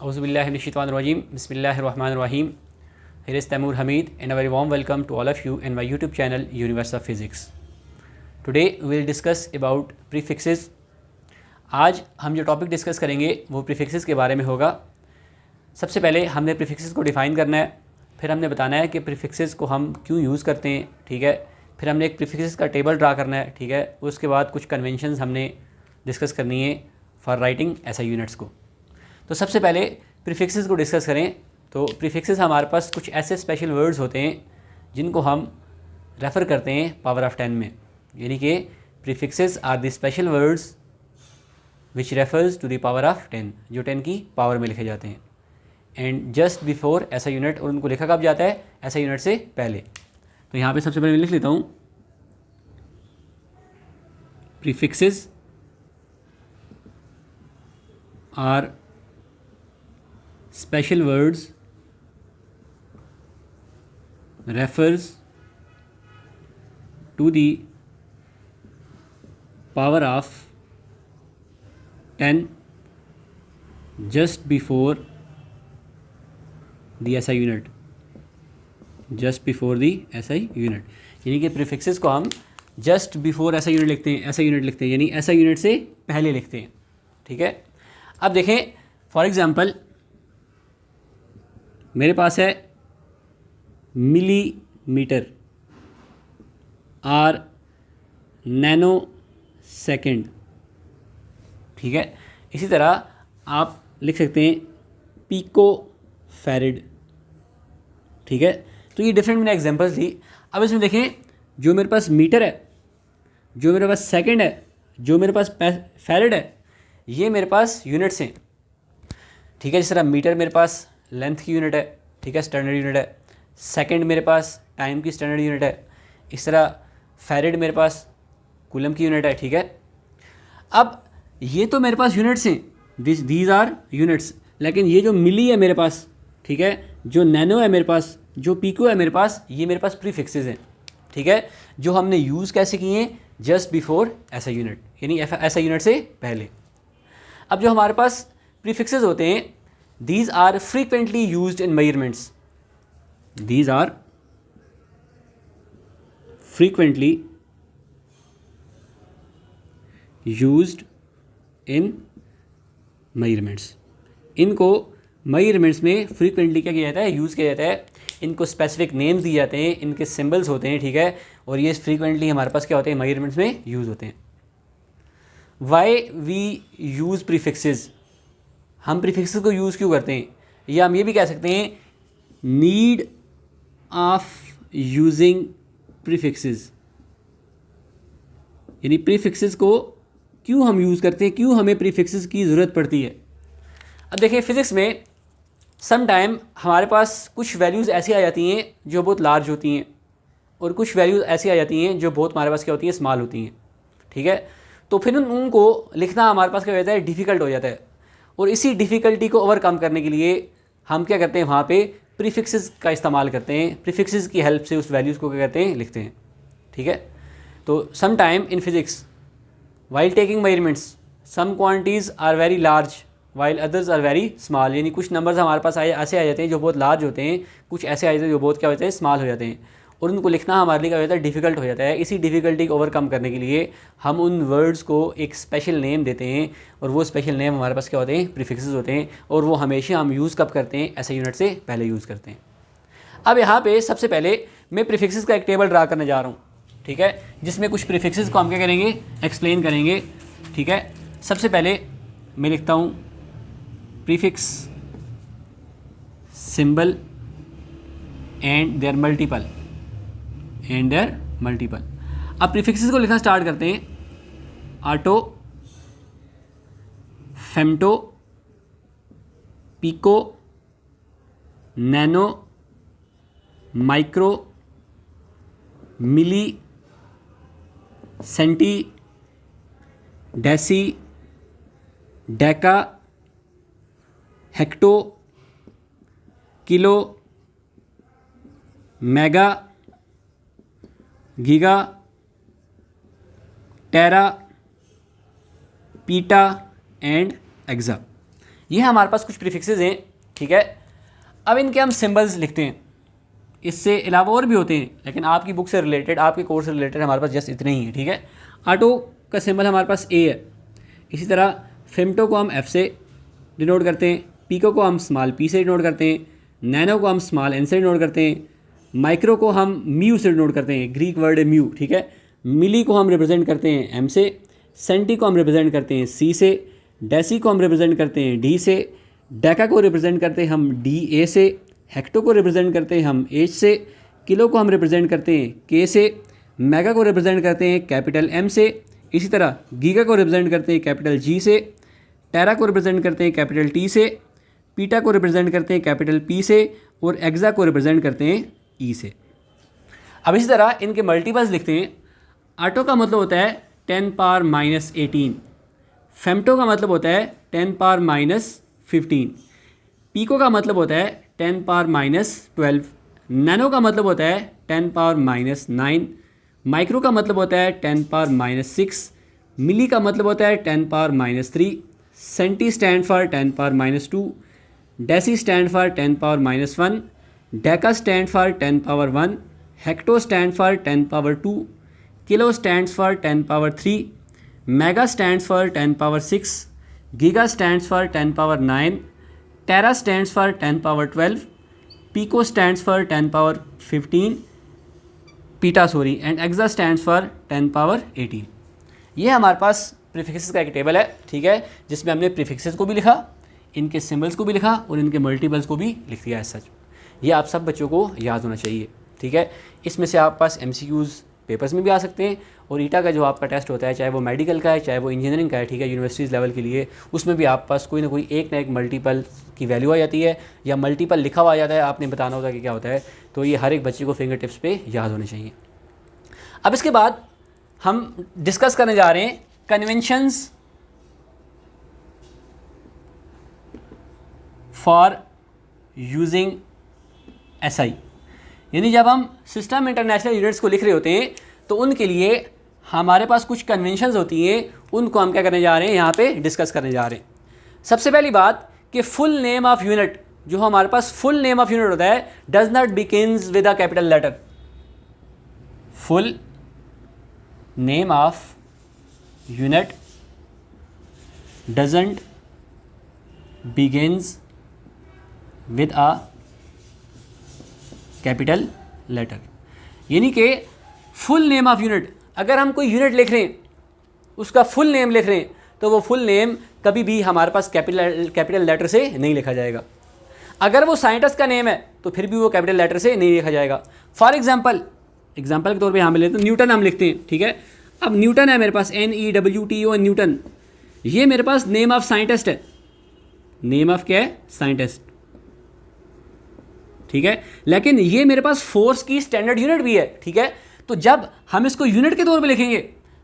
Auzubillahiminash-shaytanir-rajim. Bismillahir-rahmanir-rahim. Here is Taimur Hamid and a very warm welcome to all of you in my YouTube channel Universe of Physics. Today we will discuss about prefixes. आज हम जो topic discuss करेंगे वो prefixes के बारे में होगा। सबसे पहले हमने प्रीफिक्सेस को डिफ़ाइन करना है, फिर हमने बताना है कि प्रीफिक्सेस को हम क्यों यूज़ करते हैं, ठीक है। फिर हमने एक प्रीफिक्सेस का टेबल ड्रा करना है, ठीक है। उसके बाद कुछ कन्वेंशंस हमने डिस्कस करनी है फॉर राइटिंग एसआई यूनिट्स को। तो सबसे पहले प्रीफिक्सेस को डिस्कस करें तो प्रीफिक्सेस हमारे पास कुछ ऐसे स्पेशल वर्ड्स होते हैं जिनको हम रेफ़र करते हैं पावर ऑफ 10 में, यानी कि prefixes are the special words which refers to the power of 10, जो 10 की पावर में लिखे जाते हैं। And just before SI unit, और उनको लिखा कब जाता है? ऐसा यूनिट से पहले। तो यहाँ पे सबसे पहले मैं लिख लेता हूँ prefixes are special words refers to the power of 10 just before the SI unit, just before the SI unit। यानी कि प्रीफिक्सेस को हम जस्ट बिफोर SI यूनिट लिखते हैं, SI यूनिट लिखते हैं, यानी SI यूनिट से पहले लिखते हैं, ठीक है। अब देखें फॉर एग्जांपल मेरे पास है मिलीमीटर और नैनो सेकेंड, ठीक है। इसी तरह आप लिख सकते हैं पीको फैरड, ठीक है। तो ये डिफरेंट मैंने एग्जांपल्स दी। अब इसमें देखें जो मेरे पास मीटर है, जो मेरे पास सेकेंड है, जो मेरे पास फैरड है, ये मेरे पास यूनिट्स हैं, ठीक है। जिस तरह मीटर मेरे पास लेंथ की यूनिट है, ठीक है, स्टैंडर्ड यूनिट है। सेकंड मेरे पास टाइम की स्टैंडर्ड यूनिट है। इस तरह फैरड मेरे पास कूलम की यूनिट है, ठीक है। अब ये तो मेरे पास यूनिट्स हैं, दीज आर यूनिट्स, लेकिन ये जो मिली है मेरे पास, ठीक है, जो नैनो है मेरे पास, जो पीको है मेरे पास, ये मेरे पास प्रीफिक्सेस हैं, ठीक है, जो हमने यूज़ कैसे किए हैं? जस्ट बिफोर ऐसा यूनिट, यानी ऐसा यूनिट से पहले। अब जो हमारे पास प्रीफिक्सेस होते हैं, these are frequently used in measurements, these are frequently used in measurements। इनको measurements में frequently क्या किया जाता है? यूज़ किया जाता है। इनको स्पेसिफिक नेम्स दिए जाते हैं, इनके सिंबल्स होते हैं, ठीक है, और ये फ्रीक्वेंटली हमारे पास क्या होते हैं? measurements में यूज़ होते हैं। why we use prefixes, हम प्रीफिक्सेस को यूज़ क्यों करते हैं? या हम ये भी कह सकते हैं नीड ऑफ यूजिंग प्रीफिक्सेस, यानी प्रीफिक्सेस को क्यों हम यूज़ करते हैं, क्यों हमें प्रीफिक्सेस की ज़रूरत पड़ती है। अब देखिए फिज़िक्स में सम टाइम हमारे पास कुछ वैल्यूज़ ऐसी आ जाती हैं जो बहुत लार्ज होती हैं, और कुछ वैल्यूज़ ऐसी आ जाती हैं जो बहुत हमारे पास क्या होती हैं? स्मॉल होती हैं, ठीक है। तो फिर उनको लिखना हमारे पास क्या हो जाता है? डिफ़िकल्ट हो जाता है। और इसी डिफ़िकल्टी को ओवरकम करने के लिए हम क्या करते हैं? वहाँ पे प्रीफिक्सेस का इस्तेमाल करते हैं। प्रीफिक्सेस की हेल्प से उस वैल्यूज़ को क्या करते हैं? लिखते हैं, ठीक है। तो some time in physics while taking measurements some quantities are very large while others are very small, यानी कुछ नंबर्स हमारे पास ऐसे आ जाते हैं जो बहुत लार्ज होते हैं, कुछ ऐसे आ जाते हैं जो बहुत क्या होते हैं? स्मॉल हो जाते हैं, और उनको लिखना हमारे लिए क्या हो जाता है? डिफ़िकल्ट हो जाता है। इसी डिफ़िकल्टी को ओवरकम करने के लिए हम उन वर्ड्स को एक स्पेशल नेम देते हैं, और वो स्पेशल नेम हमारे पास क्या होते हैं? प्रीफिक्सेस होते हैं, और वो हमेशा हम यूज़ कब करते हैं? ऐसे यूनिट से पहले यूज़ करते हैं। अब यहाँ पे सबसे पहले मैं प्रीफिक्सेस का एक टेबल ड्रा करने जा रहा हूँ, ठीक है, जिसमें कुछ प्रीफिक्सेस को हम क्या करेंगे? एक्सप्लेन करेंगे, ठीक है। सबसे पहले मैं लिखता हूँ prefix symbol and their multiple, अब प्रीफिक्सेस को लिखना स्टार्ट करते हैं। Atto, femto, pico, nano, micro, milli, centi, deci, deca, hecto, kilo, mega, giga, tera, peta and AXA. ये हमारे पास कुछ प्रीफिक्सेस हैं, ठीक है। अब इनके हम सिंबल्स लिखते हैं, इससे अलावा और भी होते हैं, लेकिन आपकी बुक से रिलेटेड, आपके कोर्स से रिलेटेड हमारे पास जस्ट इतने ही है, ठीक है। ऑटो का सिंबल हमारे पास ए है। इसी तरह फेमटो को हम एफ से डिनोट करते हैं, पीको को हम स्मॉल पी से डिनोट करते हैं, नैनो को हम स्मॉल एन से डिनोट करते हैं, माइक्रो को हम म्यू से डिनोट करते हैं, ग्रीक वर्ड है म्यू, ठीक है। मिली को हम रिप्रेजेंट करते हैं एम से, सेंटी को हम रिप्रेजेंट करते हैं सी से, डेसी को हम रिप्रेजेंट करते हैं डी से, डेका को रिप्रेजेंट करते हैं हम डी ए से, हेक्टो को रिप्रेजेंट करते हैं हम एच से, किलो को हम रिप्रेजेंट करते हैं के से, मेगा को रिप्रेजेंट करते हैं कैपिटल एम से, इसी तरह गीगा को रिप्रेजेंट करते हैं कैपिटल जी से, टेरा को रिप्रेजेंट करते हैं कैपिटल टी से, पीटा को रिप्रेजेंट करते हैं कैपिटल पी से, और एक्सा को रिप्रेजेंट करते हैं ई से। अब इसी तरह इनके मल्टीपल्स लिखते हैं। ऑटो का मतलब होता है 10 पावर माइनस 18, फेमटो का मतलब होता है 10 पावर माइनस 15, पीको का मतलब होता है 10 पावर माइनस 12, नैनो का मतलब होता है 10 पावर माइनस 9, माइक्रो का मतलब होता है 10 पावर माइनस 6, मिली का मतलब होता है 10 power minus 3, centi stand for 10 power minus 2, deci stand for 10 power minus 1, deka stand for 10 power 1, hecto stand for 10 power 2, kilo stands for 10 power 3, mega stands for 10 power 6, giga stands for 10 power 9, tera stands for 10 power 12, pico stands for 10 power 15, and exa stands for 10 power 18। ये हमारे पास prefixes का एक table है, ठीक है, जिसमें हमने prefixes को भी लिखा, इनके सिंबल्स को भी लिखा और इनके मल्टीपल्स को भी लिख दिया है। सच ये आप सब बच्चों को याद होना चाहिए, ठीक है। इसमें से आप पास MCQs पेपर्स में भी आ सकते हैं, और ईटा का जो आपका टेस्ट होता है, चाहे वो मेडिकल का है चाहे वो इंजीनियरिंग का है, ठीक है, यूनिवर्सिटीज़ लेवल के लिए, उसमें भी आप पास कोई ना कोई एक ना एक मल्टीपल की वैल्यू आ जाती है या मल्टीपल लिखा हुआ आ जाता है, आपने बताना होता है कि क्या होता है। तो ये हर एक बच्चे को फिंगर टिप्स पे याद होने चाहिए। अब इसके बाद हम डिस्कस करने जा रहे हैं कन्वेंशंस फॉर यूजिंग SI, यानी जब हम सिस्टम इंटरनेशनल यूनिट्स को लिख रहे होते हैं तो उनके लिए हमारे पास कुछ कन्वेंशंस होती हैं, उनको हम क्या करने जा रहे हैं, यहाँ पे डिस्कस करने जा रहे हैं। सबसे पहली बात कि फुल नेम ऑफ यूनिट, जो हमारे पास फुल नेम ऑफ यूनिट होता है, does not begins with a capital letter. Full name of unit doesn't begins with a capital letter, यानी कि फुल नेम ऑफ यूनिट, अगर हम कोई यूनिट लिख रहे हैं, उसका फुल नेम लिख रहे हैं, तो वो फुल नेम कभी भी हमारे पास कैपिटल लेटर से नहीं लिखा जाएगा। अगर वो साइंटिस्ट का नेम है तो फिर भी वो कैपिटल लेटर से नहीं लिखा जाएगा। फॉर एग्जांपल के तौर पे यहाँ पे लेते हैं, न्यूटन हम लिखते हैं, ठीक है। अब न्यूटन है मेरे पास, NEWTON न्यूटन, ये मेरे पास नेम ऑफ साइंटिस्ट है। नेम ऑफ क्या है? साइंटिस्ट, ठीक है। लेकिन ये मेरे पास फोर्स की स्टैंडर्ड यूनिट भी है, ठीक है। तो जब हम इसको यूनिट के तौर पे लिखेंगे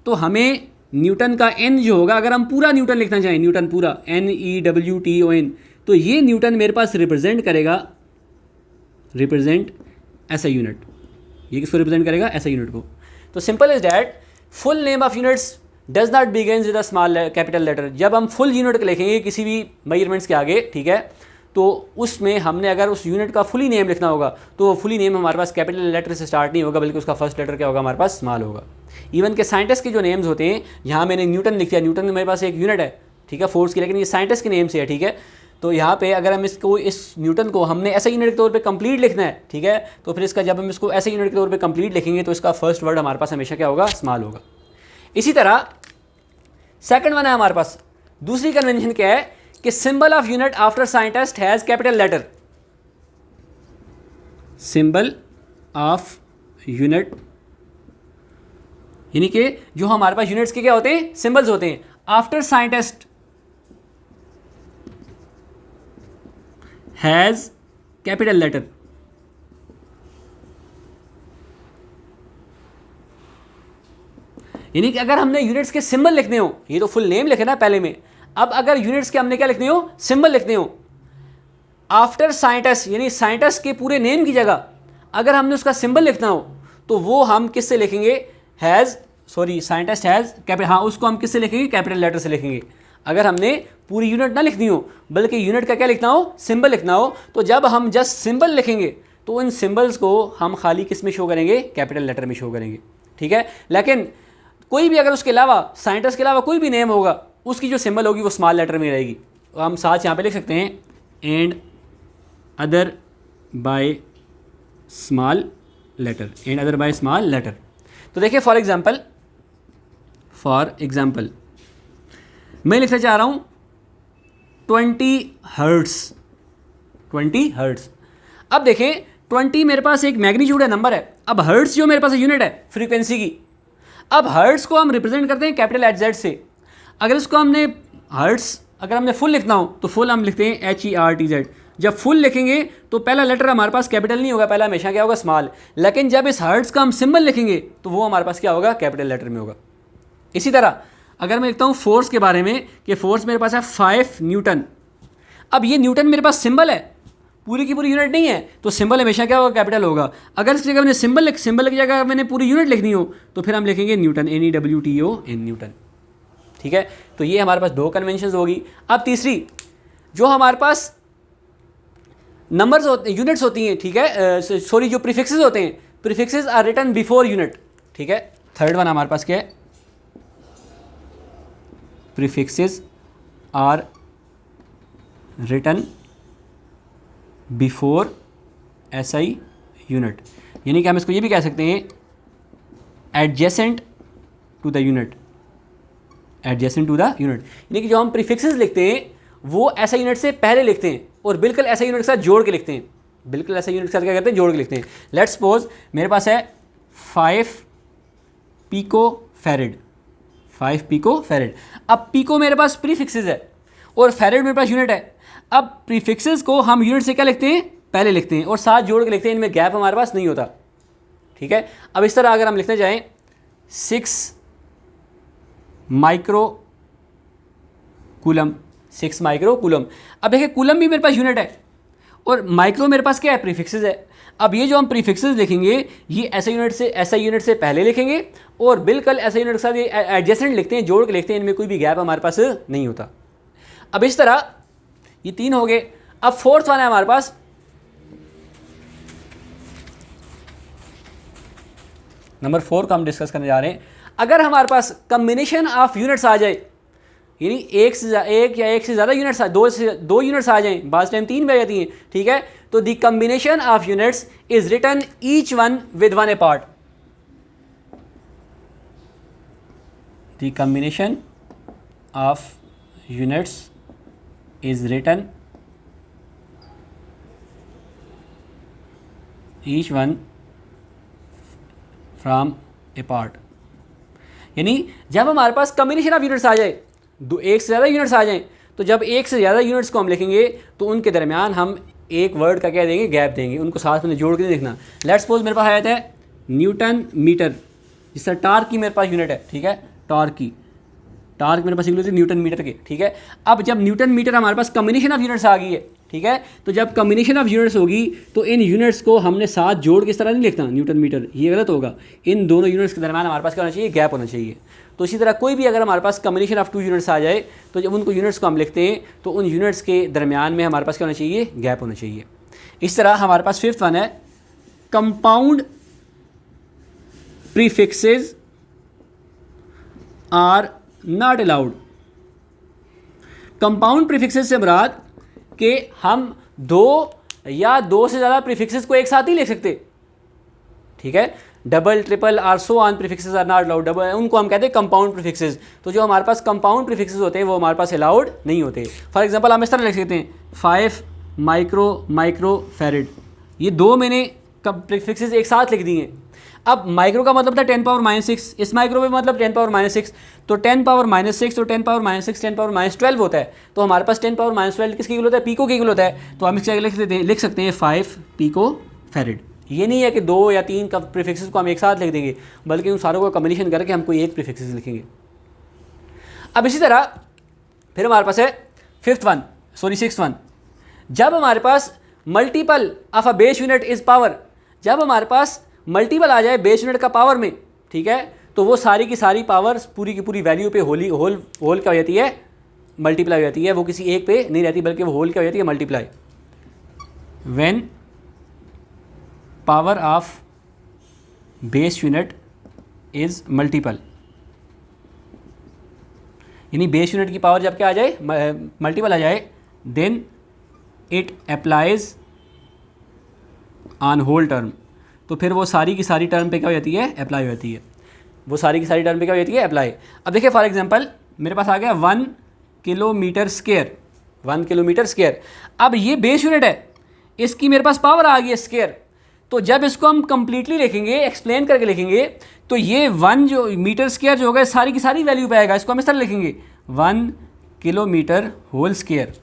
तो हमें न्यूटन का N जो होगा, अगर हम पूरा न्यूटन लिखना चाहें, न्यूटन पूरा NEWTON, तो ये न्यूटन मेरे पास रिप्रेजेंट करेगा, रिप्रेजेंट ऐसा यूनिट, ये किसको रिप्रेजेंट करेगा? ऐसा यूनिट को। तो simple is that full name of units does not begin with a small capital letter. जब हम फुल यूनिट लिखेंगे किसी भी मेजरमेंट्स के आगे, ठीक है, तो उसमें हमने अगर उस यूनिट का फुली नेम लिखना होगा तो वो फुली नेम हमारे पास कैपिटल लेटर से स्टार्ट नहीं होगा, बल्कि उसका फर्स्ट लेटर क्या होगा? हमारे पास स्मॉल होगा। इवन के साइंटिस्ट के जो नेम्स होते हैं, यहाँ मैंने न्यूटन लिख दिया, न्यूटन मेरे पास एक यूनिट है, ठीक है, फोर्स की, लेकिन ये साइंटिस्ट के नेम से है, ठीक है। तो यहाँ पे अगर हम इसको, इस न्यूटन को हमने ऐसे यूनिट के तौर पे कंप्लीट लिखना है, ठीक है, तो फिर इसका जब हम इसको ऐसे यूनिट के तौर पे कंप्लीट लिखेंगे तो इसका फर्स्ट वर्ड हमारे पास हमेशा क्या होगा? स्मॉल होगा। इसी तरह सेकंड वन है हमारे पास, दूसरी कन्वेंशन क्या है कि symbol of unit after scientist has capital letter. Symbol of unit, यानी कि जो हमारे पास यूनिट्स के क्या होते हैं? सिंबल्स होते हैं। After scientist has capital letter. यानी कि अगर हमने यूनिट्स के सिंबल लिखने हो, ये तो फुल नेम लिखे ना पहले में, अब अगर यूनिट्स के हमने क्या लिखने हो? सिंबल लिखने हो, आफ्टर साइंटिस्ट, यानी साइंटिस्ट के पूरे नेम की जगह अगर हमने उसका सिंबल लिखना हो तो वो हम किससे लिखेंगे? Has, sorry, scientist has capital, हाँ, उसको हम किससे लिखेंगे? कैपिटल लेटर से लिखेंगे। अगर हमने पूरी यूनिट ना लिखनी हो बल्कि यूनिट का क्या लिखना हो, सिंबल लिखना हो, तो जब हम जस्ट सिंबल लिखेंगे तो इन सिंबल्स को हम खाली किस में शो करेंगे, कैपिटल लेटर में शो करेंगे, ठीक है। लेकिन कोई भी अगर उसके अलावा साइंटिस्ट के अलावा कोई भी नेम होगा उसकी जो सिंबल होगी वो स्मॉल लेटर में रहेगी। तो हम साथ यहाँ पे लिख सकते हैं and other by small letter, and other by small letter. तो देखिए फॉर एग्जाम्पल मैं लिखना चाह रहा हूँ 20 हर्ट्स, 20 हर्ट्स। अब देखें 20 मेरे पास एक मैग्नीट्यूड है, नंबर है। अब हर्ट्स जो मेरे पास यूनिट है फ्रीक्वेंसी की। अब हर्ट्स को हम रिप्रेजेंट करते हैं कैपिटल HZ से। अगर इसको हमने हर्ट्स अगर हमने फुल लिखना हो तो फुल हम लिखते हैं HERTZ। जब फुल लिखेंगे तो पहला लेटर हमारे पास कैपिटल नहीं होगा, पहला हमेशा क्या होगा, स्मॉल। लेकिन जब इस हर्ट्स का हम सिंबल लिखेंगे तो वो हमारे पास क्या होगा, कैपिटल लेटर में होगा। इसी तरह अगर मैं लिखता हूँ फोर्स के बारे में कि फोर्स मेरे पास है 5 न्यूटन। अब ये न्यूटन मेरे पास सिंबल है, पूरी की पूरी यूनिट नहीं है, तो सिंबल हमेशा क्या होगा, कैपिटल होगा। अगर इसकी जगह मैंने सिंबल की जगह मैंने पूरी यूनिट लिखनी हो तो फिर हम लिखेंगे न्यूटन, NEWTON, न्यूटन, ठीक है। तो ये हमारे पास 2 कन्वेंशन होगी। अब तीसरी जो हमारे पास नंबर्स होते यूनिट्स होती हैं, ठीक है, सॉरी जो प्रीफिक्सेस होते हैं, prefixes are written before unit, ठीक है। थर्ड वन हमारे पास क्या है, prefixes are written before SI unit, यानी कि हम इसको ये भी कह सकते हैं adjacent to the unit, adjacent to the unit, यानी कि जो हम प्रीफिक्सेस लिखते हैं वो SI यूनिट से पहले लिखते हैं और बिल्कुल SI यूनिट के साथ जोड़ के लिखते हैं, बिल्कुल SI यूनिट के साथ क्या करते हैं, जोड़ के लिखते हैं। लेट्स सपोज मेरे पास है 5 पिको फैरेड, 5 पिको फैरेड। अब पिको मेरे पास प्रीफिक्सेस है और फैरेड मेरे पास यूनिट है। अब प्रीफिक्सेस को हम यूनिट से क्या लिखते हैं, पहले लिखते हैं और साथ जोड़ के लिखते हैं, इनमें गैप हमारे पास नहीं होता, ठीक है। अब इस तरह अगर हम लिखने जाएं 6 माइक्रो कूलम, 6 माइक्रो कूलम। अब देखिए कूलम भी मेरे पास यूनिट है और माइक्रो मेरे पास क्या है, प्रीफिक्सेस है। अब ये जो हम प्रीफिक्सेस लिखेंगे ये SI यूनिट से पहले लिखेंगे और बिल्कुल SI यूनिट के साथ ये एडजेसेंट लिखते हैं, जोड़ के लिखते हैं, इनमें कोई भी गैप हमारे पास नहीं होता। अब इस तरह ये 3 हो गए। अब फोर्थ वन है हमारे पास नंबर 4 का हम डिस्कस करने जा रहे हैं। अगर हमारे पास कम्बिनेशन ऑफ यूनिट्स आ जाए, यानी एक या एक से ज़्यादा यूनिट्स, दो यूनिट्स आ जाएं, बाज़ टाइम 3 भी आ जाती हैं, ठीक है, तो the combination of units is written each one with one a part. The combination of units is written each one from a part, यानी जब हमारे पास कम्बिनेशन ऑफ यूनिट्स आ जाए, एक से ज़्यादा यूनिट्स आ जाएं, तो जब एक से ज़्यादा यूनिट्स को हम लिखेंगे तो उनके दरमियान हम एक वर्ड का क्या देंगे, गैप देंगे, उनको साथ में जोड़ के नहीं लिखना। लेट्स सपोज मेरे पास आया है न्यूटन मीटर, जिस तरह टार्क की मेरे पास यूनिट है, ठीक है, टार्क मेरे पास इक्वल न्यूटन मीटर के, ठीक है। अब जब न्यूटन मीटर हमारे पास कम्बिनेशन ऑफ यूनिट्स आ गई है, ठीक है, तो जब कम्बिनेशन ऑफ यूनिट्स होगी तो इन यूनिट्स को हमने साथ जोड़ के इस तरह नहीं लिखना न्यूटन मीटर, ये गलत होगा। इन दोनों यूनिट्स के दरमियान हमारे पास क्या होना चाहिए, गैप होना चाहिए। तो इसी तरह कोई भी अगर हमारे पास कम्बिनेशन ऑफ 2 यूनिट्स आ जाए तो जब उनको यूनिट्स को हम लिखते हैं तो उन यूनिट्स के दरमियान में हमारे पास क्या होना चाहिए, गैप होना चाहिए। इस तरह हमारे पास 5th वन है compound prefixes are not allowed. Compound prefixes से मुराद कि हम 2 या 2 से ज़्यादा प्रीफिक्सेस को एक साथ ही लिख सकते, ठीक है। Double, triple or so on prefixes are not allowed, double उनको हम कहते हैं कंपाउंड प्रीफिक्सेस। तो जो हमारे पास कंपाउंड प्रीफिक्सेस होते हैं वो हमारे पास अलाउड नहीं होते। फॉर एग्जांपल हम इस तरह लिख सकते हैं 5 माइक्रो फैरेड, ये 2 मैंने प्रीफिक्सेस एक साथ लिख दिए हैं। अब माइक्रो का मतलब था 10⁻⁻6, इस माइक्रो में मतलब 10⁻⁻6, तो 10⁻⁻6 तो 10⁻⁻6 10⁻⁻12 होता है। तो हमारे पास 10⁻⁻12 किसकी इक्वल होता है, पिको की इक्वल होता है। तो हम इसके लिख सकते हैं 5 पिको फैरेड। ये नहीं है कि 2 या 3 का प्रीफिक्सेस को हम एक साथ लिख देंगे, बल्कि उन सारों को कम्बिनेशन करके हम कोई एक प्रीफिक्सेस लिखेंगे। अब इसी तरह फिर हमारे पास है 6th वन, जब हमारे पास multiple of a base unit is power, जब हमारे पास मल्टीपल आ जाए बेस यूनिट का पावर में, ठीक है, तो वो सारी की सारी पावर पूरी की पूरी वैल्यू पे होल क्या हो जाती है, मल्टीप्लाई हो जाती है, वो किसी एक पे नहीं रहती बल्कि वो होल क्या हो जाती है, multiply. When power of base unit is multiple, यानी बेस यूनिट की पावर जब क्या आ जाए, मल्टीपल आ जाए, then it applies on whole term, तो फिर वो सारी की सारी टर्म पे क्या हो जाती है, अप्लाई हो जाती है, वो सारी की सारी टर्म पे क्या हो जाती है, अप्लाई। अब देखिए फॉर एग्जांपल मेरे पास आ गया 1 किलोमीटर स्क्वायर, 1 किलोमीटर स्क्वायर। अब ये बेस यूनिट है, इसकी मेरे पास पावर आ गई है स्क्वायर, तो जब इसको हम कंप्लीटली लिखेंगे, एक्सप्लेन करके लिखेंगे, तो ये 1 जो मीटर स्क्वायर जो होगा सारी की सारी वैल्यू पे आएगा। इसको हम इस तरह लिखेंगे 1 किलोमीटर होल स्क्वायर,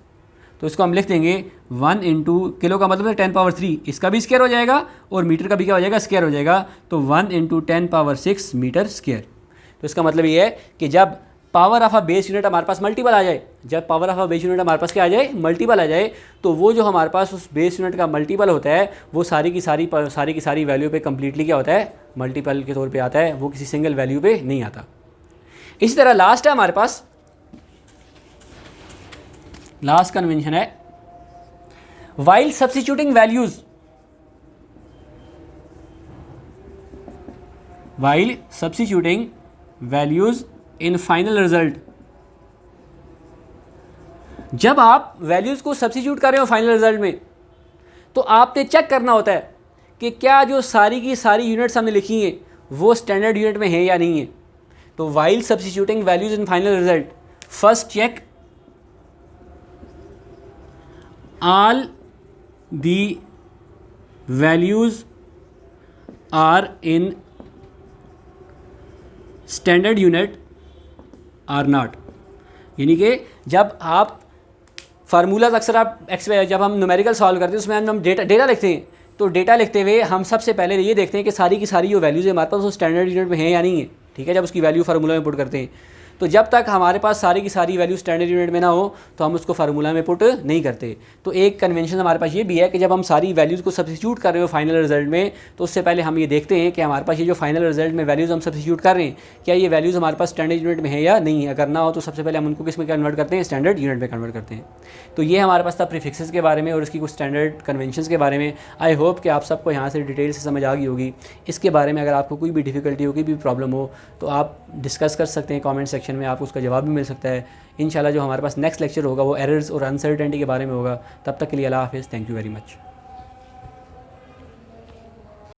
तो इसको हम लिख देंगे 1 इंटू, किलो का मतलब है 10 पावर 3, इसका भी स्क्वायर हो जाएगा और मीटर का भी क्या हो जाएगा, स्क्वायर हो जाएगा, तो 1 इंटू 10 पावर 6 मीटर स्क्वायर। तो इसका मतलब ये है कि जब power of a base unit हमारे पास मल्टीपल आ जाए, जब power of a base unit हमारे पास क्या आ जाए, मल्टीपल आ जाए, तो वो जो हमारे पास उस बेस यूनिट का मल्टीपल होता है वो सारी की सारी वैल्यू पे कम्प्लीटली क्या होता है, मल्टीपल के तौर पे आता है, वो किसी सिंगल वैल्यू पे नहीं आता। इसी तरह लास्ट है हमारे पास, लास्ट कन्वेंशन है, while substituting values, while substituting values in final result, जब आप वैल्यूज को सब्स्टिट्यूट कर रहे हो फाइनल रिजल्ट में, तो आपने चेक करना होता है कि क्या जो सारी की सारी यूनिट्स हमने लिखी हैं वो स्टैंडर्ड यूनिट में है या नहीं है। तो while substituting values in final result, first check all the values are in standard unit or not, यानी कि जब आप फार्मूलाज अक्सर आप जब हम न्यूमेरिकल सॉल्व करते हैं उसमें हम डेटा लिखते हैं, तो डेटा लिखते हुए हम सबसे पहले ये देखते हैं कि सारी की सारी जो वैल्यूज़ है हमारे पास वो स्टैंडर्ड यूनिट में है या नहीं है, ठीक है, जब उसकी वैल्यू फार्मूला में पुट करते हैं। तो जब तक हमारे पास सारी की सारी वैल्यू स्टैंडर्ड यूनिट में ना हो तो हम उसको फार्मूला में पुट नहीं करते। तो एक कन्वेंशन हमारे पास ये भी है कि जब हम सारी वैल्यूज़ को सब्स्टिट्यूट कर रहे हो फाइनल रिजल्ट में, तो उससे पहले हम ये देखते हैं कि हमारे पास ये जो फाइनल रिजल्ट में वैल्यूज़ हम सब्स्टिट्यूट कर रहे हैं, क्या ये वैल्यूज़ हमारे पास स्टैंडर्ड यूनिट में है या नहीं है। अगर ना हो तो सबसे पहले हम उनको किस में कन्वर्ट करते हैं, स्टैंडर्ड यूनिट में कन्वर्ट करते हैं। तो ये हमारे पास था प्रीफिक्सेस के बारे में और इसकी कुछ स्टैंडर्ड कन्वेंशंस के बारे में। आई होप कि आप सबको यहाँ से डिटेल से समझ आ गई होगी। इसके बारे में अगर आपको कोई भी डिफ़िकल्टी हो, कोई भी प्रॉब्लम हो, तो आप डिस्कस कर सकते हैं कमेंट सेक्शन में, आपको उसका जवाब भी मिल सकता है। इंशाल्लाह जो हमारे पास नेक्स्ट लेक्चर होगा वो एरर्स और अनसर्टेनिटी के बारे में होगा। तब तक के लिए अल्लाह हाफ़िज़, थैंक यू वेरी मच।